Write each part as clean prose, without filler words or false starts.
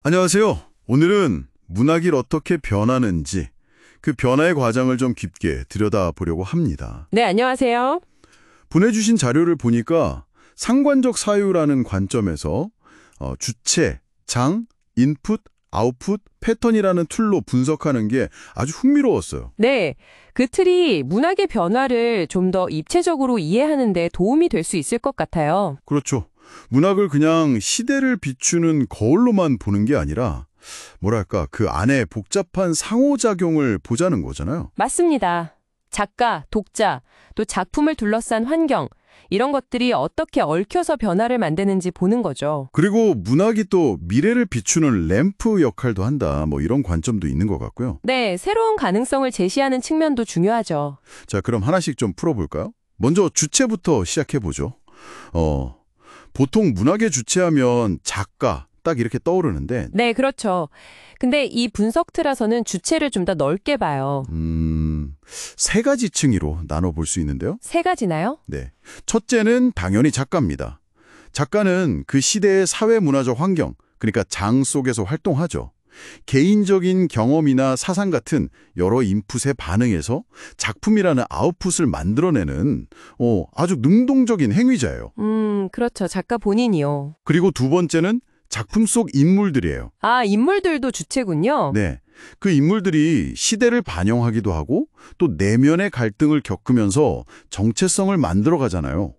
안녕하세요. 오늘은 문학이 어떻게 변하는지 그 변화의 과정을 좀 깊게 들여다보려고 합니다. 네, 안녕하세요. 보내주신 자료를 보니까 상관적 사유라는 관점에서 주체, 장, 인풋, 아웃풋, 패턴이라는 툴로 분석하는 게 아주 흥미로웠어요. 네, 그 틀이 문학의 변화를 좀 더 입체적으로 이해하는 데 도움이 될 수 있을 것 같아요. 그렇죠. 문학을 그냥 시대를 비추는 거울로만 보는 게 아니라 뭐랄까 그 안에 복잡한 상호작용을 보자는 거잖아요. 맞습니다. 작가, 독자, 또 작품을 둘러싼 환경, 이런 것들이 어떻게 얽혀서 변화를 만드는지 보는 거죠. 그리고 문학이 또 미래를 비추는 램프 역할도 한다. 뭐 이런 관점도 있는 것 같고요. 네, 새로운 가능성을 제시하는 측면도 중요하죠. 자, 그럼 하나씩 좀 풀어볼까요? 먼저 주체부터 시작해보죠. 보통 문학의 주체하면 작가 딱 이렇게 떠오르는데 네, 그렇죠. 근데 이 분석 틀에서는 주체를 좀 더 넓게 봐요. 세 가지 층위로 나눠볼 수 있는데요. 세 가지나요? 네. 첫째는 당연히 작가입니다. 작가는 그 시대의 사회문화적 환경, 그러니까 장 속에서 활동하죠. 개인적인 경험이나 사상 같은 여러 인풋에 반응해서 작품이라는 아웃풋을 만들어내는 아주 능동적인 행위자예요. 그렇죠. 작가 본인이요. 그리고 두 번째는 작품 속 인물들이에요. 아, 인물들도 주체군요. 네. 그 인물들이 시대를 반영하기도 하고 또 내면의 갈등을 겪으면서 정체성을 만들어 가잖아요.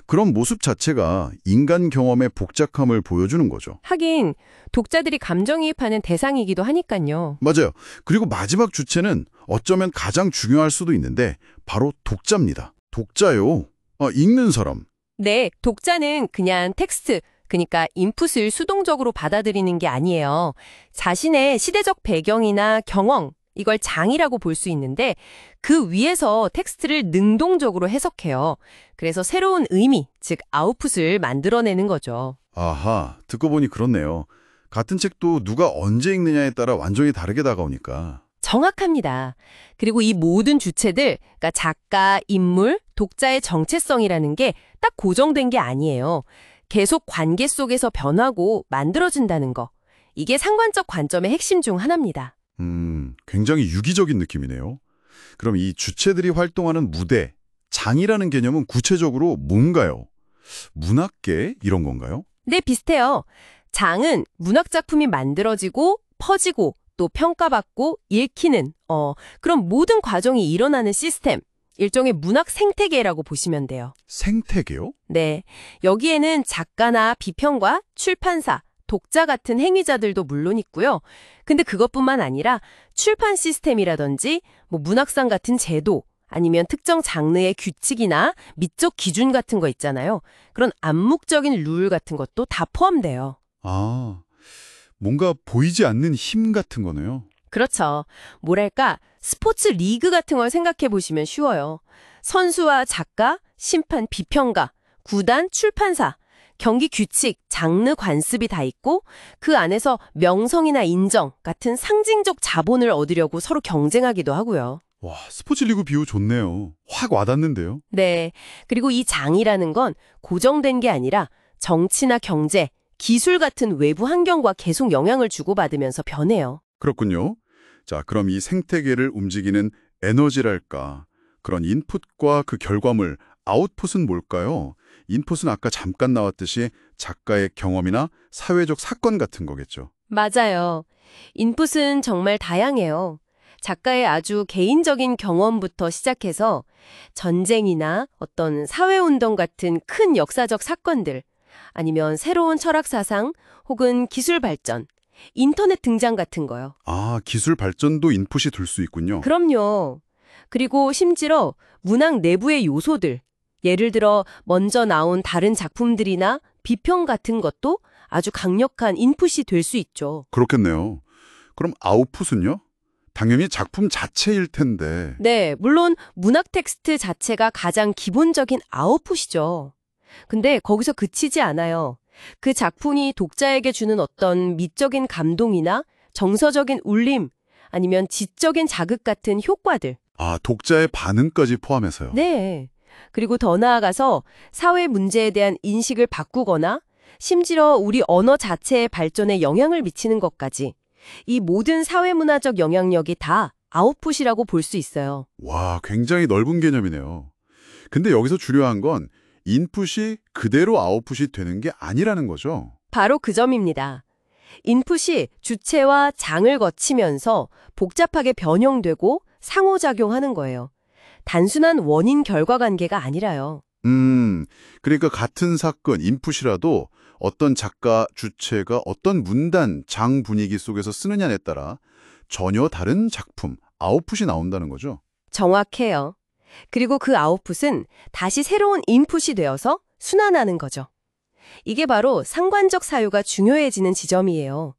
그런 모습 자체가 인간 경험의 복잡함을 보여주는 거죠. 하긴 독자들이 감정이입하는 대상이기도 하니까요. 맞아요. 그리고 마지막 주체는 어쩌면 가장 중요할 수도 있는데 바로 독자입니다. 독자요. 읽는 사람. 네, 독자는 그냥 텍스트, 그러니까 인풋을 수동적으로 받아들이는 게 아니에요. 자신의 시대적 배경이나 경험, 이걸 장이라고 볼 수 있는데 그 위에서 텍스트를 능동적으로 해석해요. 그래서 새로운 의미, 즉 아웃풋을 만들어내는 거죠. 아하, 듣고 보니 그렇네요. 같은 책도 누가 언제 읽느냐에 따라 완전히 다르게 다가오니까. 정확합니다. 그리고 이 모든 주체들, 그러니까 작가, 인물, 독자의 정체성이라는 게 딱 고정된 게 아니에요. 계속 관계 속에서 변하고 만들어진다는 거. 이게 상관적 관점의 핵심 중 하나입니다. 굉장히 유기적인 느낌이네요. 그럼 이 주체들이 활동하는 무대, 장이라는 개념은 구체적으로 뭔가요? 문학계 이런 건가요? 네, 비슷해요. 장은 문학 작품이 만들어지고 퍼지고 또 평가받고 읽히는 그런 모든 과정이 일어나는 시스템. 일종의 문학 생태계라고 보시면 돼요. 생태계요? 네, 여기에는 작가나 비평가, 출판사, 독자 같은 행위자들도 물론 있고요. 근데 그것뿐만 아니라 출판 시스템이라든지 문학상 같은 제도, 아니면 특정 장르의 규칙이나 미적 기준 같은 거 있잖아요. 그런 암묵적인 룰 같은 것도 다 포함돼요. 아, 뭔가 보이지 않는 힘 같은 거네요. 그렇죠. 뭐랄까, 스포츠 리그 같은 걸 생각해 보시면 쉬워요. 선수와 작가, 심판, 비평가, 구단, 출판사, 경기 규칙, 장르 관습이 다 있고 그 안에서 명성이나 인정 같은 상징적 자본을 얻으려고 서로 경쟁하기도 하고요. 와, 스포츠 리그 비유 좋네요. 확 와닿는데요. 네. 그리고 이 장이라는 건 고정된 게 아니라 정치나 경제, 기술 같은 외부 환경과 계속 영향을 주고받으면서 변해요. 그렇군요. 자, 그럼 이 생태계를 움직이는 에너지랄까? 그런 인풋과 그 결과물, 아웃풋은 뭘까요? 인풋은 아까 잠깐 나왔듯이 작가의 경험이나 사회적 사건 같은 거겠죠. 맞아요. 인풋은 정말 다양해요. 작가의 아주 개인적인 경험부터 시작해서 전쟁이나 어떤 사회운동 같은 큰 역사적 사건들, 아니면 새로운 철학 사상 혹은 기술 발전, 인터넷 등장 같은 거요. 아, 기술 발전도 인풋이 될 수 있군요. 그럼요. 그리고 심지어 문학 내부의 요소들, 예를 들어 먼저 나온 다른 작품들이나 비평 같은 것도 아주 강력한 인풋이 될 수 있죠. 그렇겠네요. 그럼 아웃풋은요? 당연히 작품 자체일 텐데. 네, 물론 문학 텍스트 자체가 가장 기본적인 아웃풋이죠. 근데 거기서 그치지 않아요. 그 작품이 독자에게 주는 어떤 미적인 감동이나 정서적인 울림, 아니면 지적인 자극 같은 효과들. 아, 독자의 반응까지 포함해서요. 네. 그리고 더 나아가서 사회 문제에 대한 인식을 바꾸거나 심지어 우리 언어 자체의 발전에 영향을 미치는 것까지 이 모든 사회문화적 영향력이 다 아웃풋이라고 볼 수 있어요. 와, 굉장히 넓은 개념이네요. 근데 여기서 중요한 건 인풋이 그대로 아웃풋이 되는 게 아니라는 거죠. 바로 그 점입니다. 인풋이 주체와 장을 거치면서 복잡하게 변형되고 상호작용하는 거예요. 단순한 원인-결과 관계가 아니라요. 그러니까 같은 사건, 인풋이라도 어떤 작가, 주체가 어떤 문단, 장 분위기 속에서 쓰느냐에 따라 전혀 다른 작품, 아웃풋이 나온다는 거죠. 정확해요. 그리고 그 아웃풋은 다시 새로운 인풋이 되어서 순환하는 거죠. 이게 바로 상관적 사유가 중요해지는 지점이에요.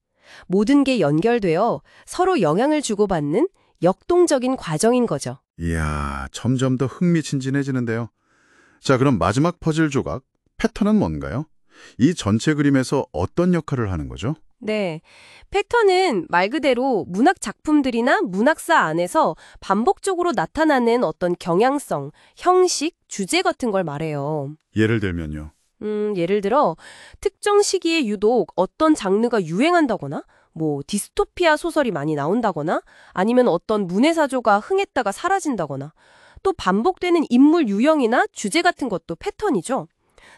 모든 게 연결되어 서로 영향을 주고받는 역동적인 과정인 거죠. 이야, 점점 더 흥미진진해지는데요. 자, 그럼 마지막 퍼즐 조각, 패턴은 뭔가요? 이 전체 그림에서 어떤 역할을 하는 거죠? 네. 패턴은 말 그대로 문학 작품들이나 문학사 안에서 반복적으로 나타나는 어떤 경향성, 형식, 주제 같은 걸 말해요. 예를 들면요. 예를 들어 특정 시기에 유독 어떤 장르가 유행한다거나 디스토피아 소설이 많이 나온다거나 아니면 어떤 문해사조가 흥했다가 사라진다거나 또 반복되는 인물 유형이나 주제 같은 것도 패턴이죠.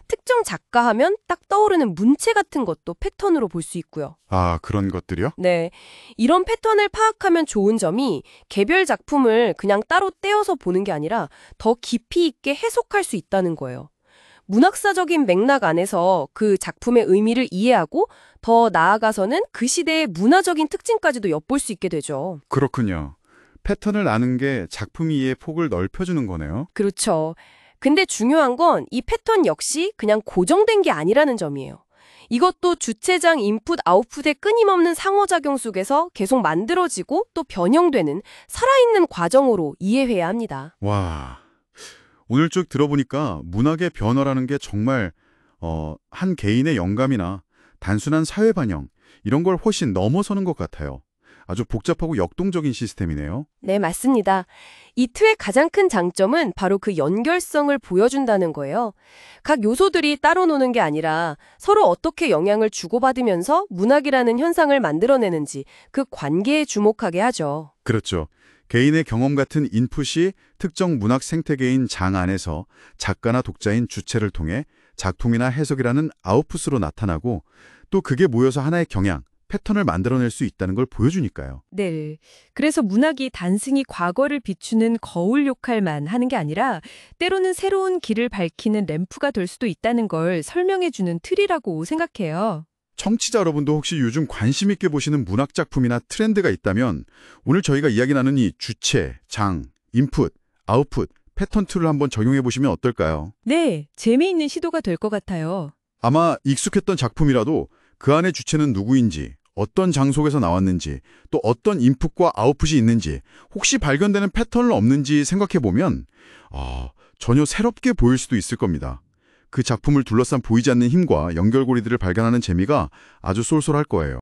특정 작가 하면 딱 떠오르는 문체 같은 것도 패턴으로 볼 수 있고요. 아, 그런 것들이요? 네. 이런 패턴을 파악하면 좋은 점이 개별 작품을 그냥 따로 떼어서 보는 게 아니라 더 깊이 있게 해석할 수 있다는 거예요. 문학사적인 맥락 안에서 그 작품의 의미를 이해하고 더 나아가서는 그 시대의 문화적인 특징까지도 엿볼 수 있게 되죠. 그렇군요. 패턴을 아는 게 작품 이해의 폭을 넓혀주는 거네요. 그렇죠. 근데 중요한 건 이 패턴 역시 그냥 고정된 게 아니라는 점이에요. 이것도 주체장 인풋, 아웃풋의 끊임없는 상호작용 속에서 계속 만들어지고 또 변형되는 살아있는 과정으로 이해해야 합니다. 와, 오늘 쭉 들어보니까 문학의 변화라는 게 정말 한 개인의 영감이나 단순한 사회 반영 이런 걸 훨씬 넘어서는 것 같아요. 아주 복잡하고 역동적인 시스템이네요. 네, 맞습니다. 이 틀의 가장 큰 장점은 바로 그 연결성을 보여준다는 거예요. 각 요소들이 따로 노는 게 아니라 서로 어떻게 영향을 주고받으면서 문학이라는 현상을 만들어내는지 그 관계에 주목하게 하죠. 그렇죠. 개인의 경험 같은 인풋이 특정 문학 생태계인 장 안에서 작가나 독자인 주체를 통해 작품이나 해석이라는 아웃풋으로 나타나고 또 그게 모여서 하나의 경향, 패턴을 만들어낼 수 있다는 걸 보여주니까요. 네. 그래서 문학이 단순히 과거를 비추는 거울 역할만 하는 게 아니라 때로는 새로운 길을 밝히는 램프가 될 수도 있다는 걸 설명해주는 틀이라고 생각해요. 청취자 여러분도 혹시 요즘 관심 있게 보시는 문학 작품이나 트렌드가 있다면 오늘 저희가 이야기 나눈 이 주체, 장, 인풋, 아웃풋, 패턴 툴을 한번 적용해 보시면 어떨까요? 네, 재미있는 시도가 될 것 같아요. 아마 익숙했던 작품이라도 그 안의 주체는 누구인지, 어떤 장속에서 나왔는지, 또 어떤 인풋과 아웃풋이 있는지, 혹시 발견되는 패턴은 없는지 생각해보면 전혀 새롭게 보일 수도 있을 겁니다. 그 작품을 둘러싼 보이지 않는 힘과 연결고리들을 발견하는 재미가 아주 쏠쏠할 거예요.